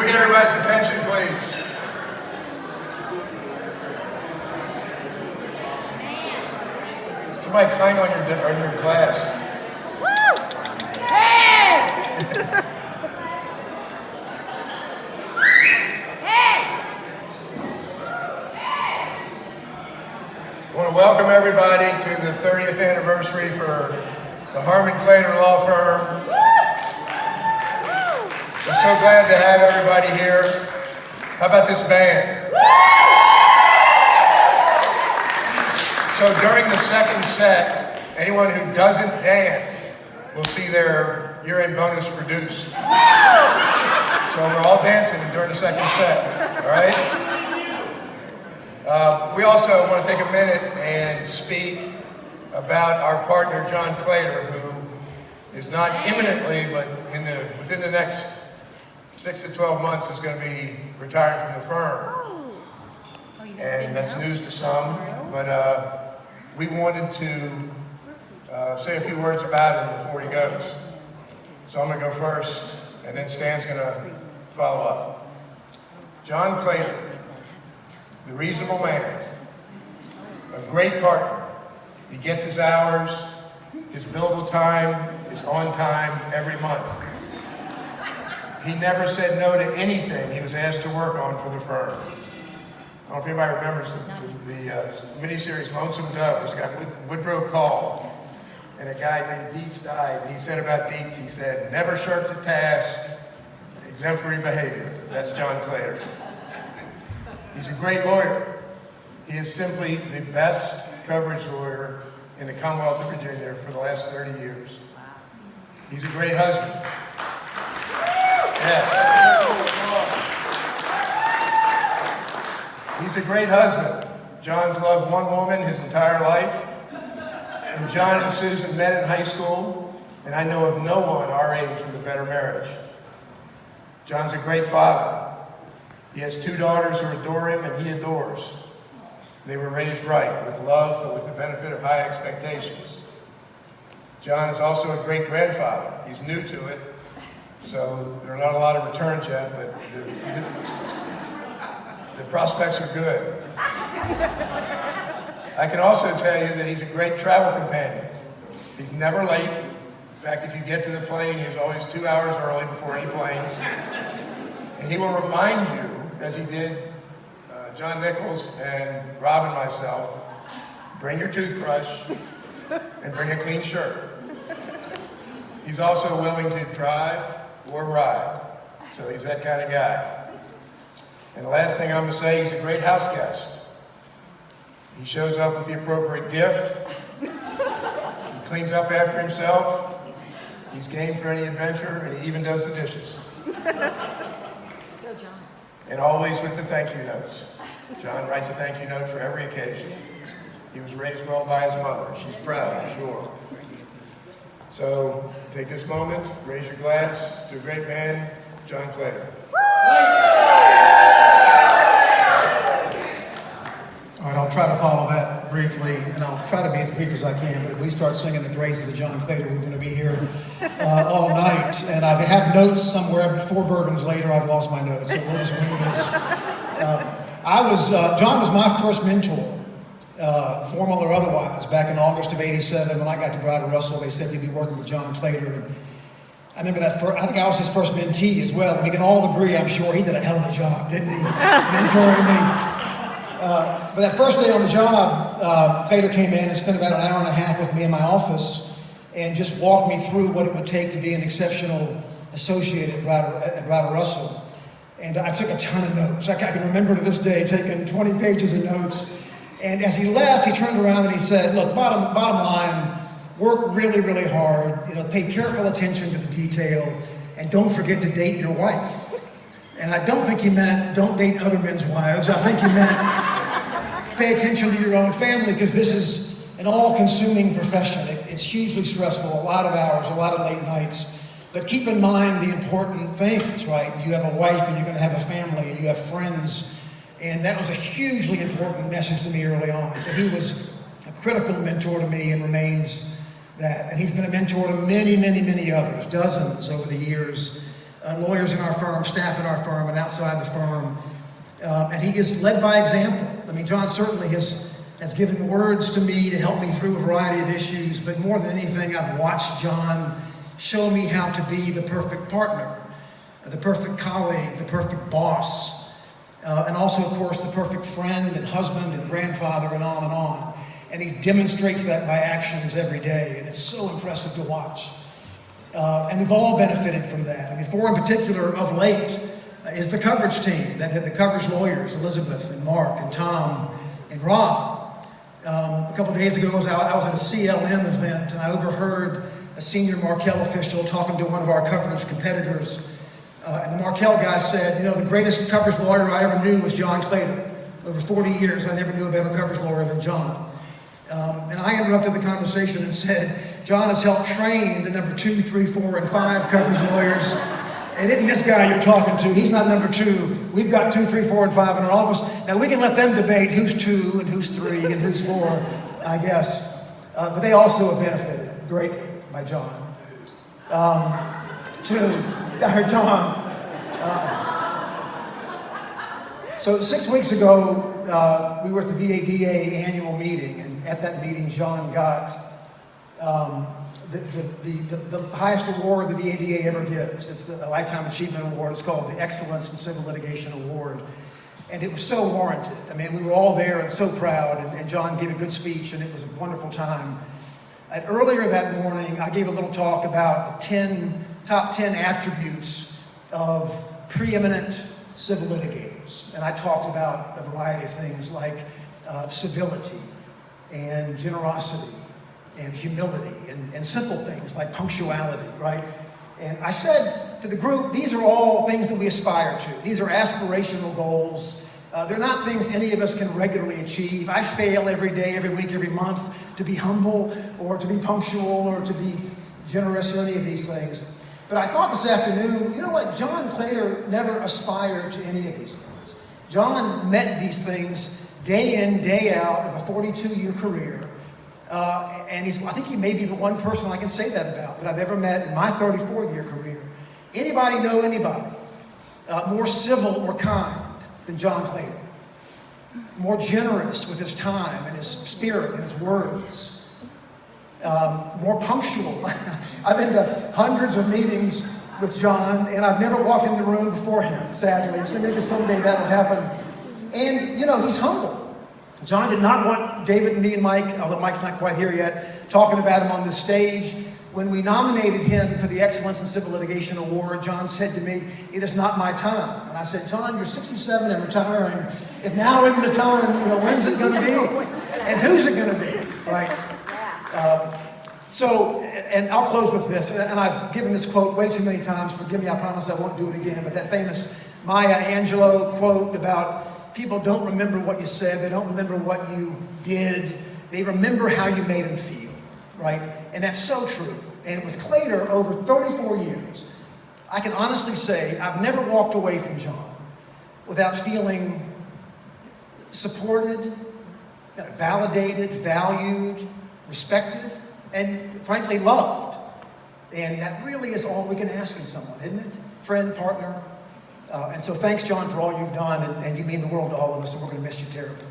we get everybody's attention, please? Somebody clang on your glass. Woo! Hey! I want to welcome everybody to the 30th anniversary for the Harmon Claytor Law Firm. We're so glad to have everybody here. How about this band? So during the second set, anyone who doesn't dance will see their year-end bonus reduced. So we're all dancing during the second set, all right? We also want to take a minute and speak about our partner, John Claytor, who is not imminently, but within the next 6 to 12 months is going to be retiring from the firm. And that's news to some, but we wanted to say a few words about him before he goes. So I'm going to go first, and then Stan's going to follow up. John Claytor, the reasonable man, a great partner. He gets his hours, his billable time is on time every month. He never said no to anything he was asked to work on for the firm. I don't know if anybody remembers the miniseries Lonesome Dove. It's got Woodrow Call, and a guy named Dietz died. And he said about Dietz, he said, never shirk the task, exemplary behavior. That's John Claytor. He's a great lawyer. He is simply the best coverage lawyer in the Commonwealth of Virginia for the last 30 years. He's a great husband. Yeah. He's a great husband. John's loved one woman his entire life. And John and Susan met in high school, and I know of no one our age with a better marriage. John's a great father. He has 2 daughters who adore him, and he adores. They were raised right, with love, but with the benefit of high expectations. John is also a great grandfather. He's new to it, so there are not a lot of returns yet, but the prospects are good. I can also tell you that he's a great travel companion. He's never late. In fact, if you get to the plane, he's always 2 hours early before any planes. And he will remind you, as he did John Nichols and Rob and myself, bring your toothbrush and bring a clean shirt. He's also willing to drive or ride, so he's that kind of guy. And the last thing I'm going to say, he's a great house guest. He shows up with the appropriate gift. He cleans up after himself. He's game for any adventure, and he even does the dishes. And always with the thank you notes. John writes a thank you note for every occasion. He was raised well by his mother. She's proud, I'm sure. So take this moment, raise your glass to a great man, John Claytor. All right, I'll try to follow that briefly, and I'll try to be as brief as I can, but if we start singing the praises of John Claytor, we're going to be here all night. And I have notes somewhere, but 4 bourbons later, I've lost my notes, so we'll just wing this. John was my first mentor, formal or otherwise, back in August of '87 when I got to Browder Russell. They said you'd be working with John Claytor. And I remember that I think I was his first mentee as well. We can all agree, I'm sure, he did a hell of a job, didn't he? Mentoring me. But that first day on the job, Claytor came in and spent about an hour and a half with me in my office and just walked me through what it would take to be an exceptional associate at Browder Russell. And I took a ton of notes. I can remember to this day taking 20 pages of notes. And as he left, he turned around and he said, look, bottom line, work really, really hard, pay careful attention to the detail, and don't forget to date your wife. And I don't think he meant don't date other men's wives. I think he meant pay attention to your own family, because this is an all-consuming profession. It's hugely stressful, a lot of hours, a lot of late nights. But keep in mind the important things, right? You have a wife and you're going to have a family and you have friends. And that was a hugely important message to me early on. So he was a critical mentor to me and remains that. And he's been a mentor to many, many, many others, dozens over the years. lawyers in our firm, staff in our firm, and outside the firm. And he is led by example. I mean, John certainly has given words to me to help me through a variety of issues, but more than anything, I've watched John show me how to be the perfect partner, the perfect colleague, the perfect boss, and also, of course, the perfect friend and husband and grandfather and on and on. And he demonstrates that by actions every day, and it's so impressive to watch. And we've all benefited from that. I mean, for in particular, of late, is the coverage team, the coverage lawyers, Elizabeth and Mark and Tom and Rob. A couple of days ago, I was at a CLM event, and I overheard a senior Markel official talking to one of our coverage competitors. And the Markel guy said, you know, the greatest coverage lawyer I ever knew was John Claytor. Over 40 years, I never knew a better coverage lawyer than John. And I interrupted the conversation and said, John has helped train the number 2, 3, 4, and 5 coverage lawyers. And isn't this guy you're talking to? He's not number 2. We've got 2, 3, 4, and 5 in our office. Now we can let them debate who's 2 and who's 3 and who's 4, I guess. But they also have benefited greatly by John. Tom. So 6 weeks ago, we were at the VADA annual meeting, and at that meeting, John got the highest award the VADA ever gives. It's the Lifetime Achievement Award. It's called the Excellence in Civil Litigation Award. And it was so warranted. I mean, we were all there and so proud, and John gave a good speech, and it was a wonderful time. And earlier that morning, I gave a little talk about the top 10 attributes of preeminent civil litigators. And I talked about a variety of things like civility and generosity and humility and simple things like punctuality, right? And I said to the group, these are all things that we aspire to. These are aspirational goals. They're not things any of us can regularly achieve. I fail every day, every week, every month to be humble or to be punctual or to be generous or any of these things. But I thought this afternoon, you know what? John Claytor never aspired to any of these things. John met these things day in, day out of a 42-year career. And I think he may be the one person I can say that about that I've ever met in my 34-year career. Anybody know anybody more civil or kind than John Claytor? More generous with his time and his spirit and his words. More punctual. I've been to hundreds of meetings with John, and I've never walked in the room before him, sadly. So maybe someday that'll happen. And, you know, he's humble. John did not want David and me and Mike, although Mike's not quite here yet, talking about him on the stage. When we nominated him for the Excellence in Civil Litigation Award, John said to me, it is not my time. And I said, John, you're 67 and retiring. If now isn't the time, you know, when's it going to be? And who's it going to be, right? And I'll close with this, and I've given this quote way too many times. Forgive me, I promise I won't do it again. But that famous Maya Angelou quote about people don't remember what you said, they don't remember what you did, they remember how you made them feel, right? And that's so true. And with Claytor, over 34 years, I can honestly say I've never walked away from John without feeling supported, validated, valued, respected, and frankly loved. And that really is all we can ask in someone, isn't it? Friend, partner. And so thanks, John, for all you've done, and you mean the world to all of us, and we're going to miss you terribly.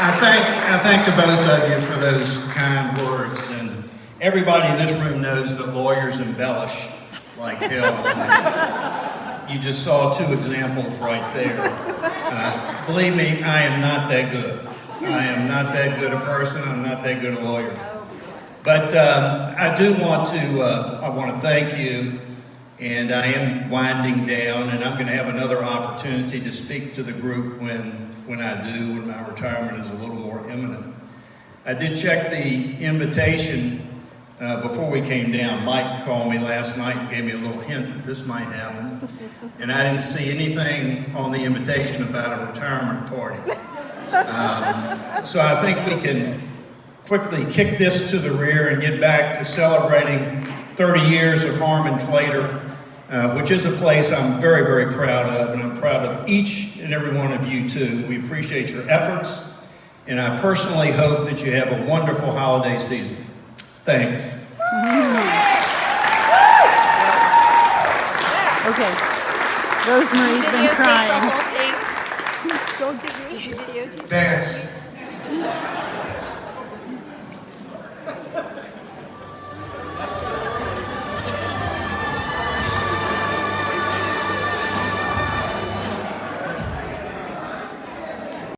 I thank the both of you for those kind words. And everybody in this room knows that lawyers embellish like hell. And you just saw 2 examples right there. Believe me, I am not that good. I am not that good a person. I'm not that good a lawyer. But I do want to thank you, and I am winding down, and I'm going to have another opportunity to speak to the group when my retirement is a little more imminent. I did check the invitation before we came down. Mike called me last night and gave me a little hint that this might happen, and I didn't see anything on the invitation about a retirement party. So I think we can quickly kick this to the rear and get back to celebrating 30 years of Harmon Claytor, which is a place I'm very, very proud of, and I'm proud of each and every one of you too. We appreciate your efforts, and I personally hope that you have a wonderful holiday season. Thanks. Okay. Rosemarie's been Videotape the crying. whole thing. Don't give me. Did you videotape? Dance.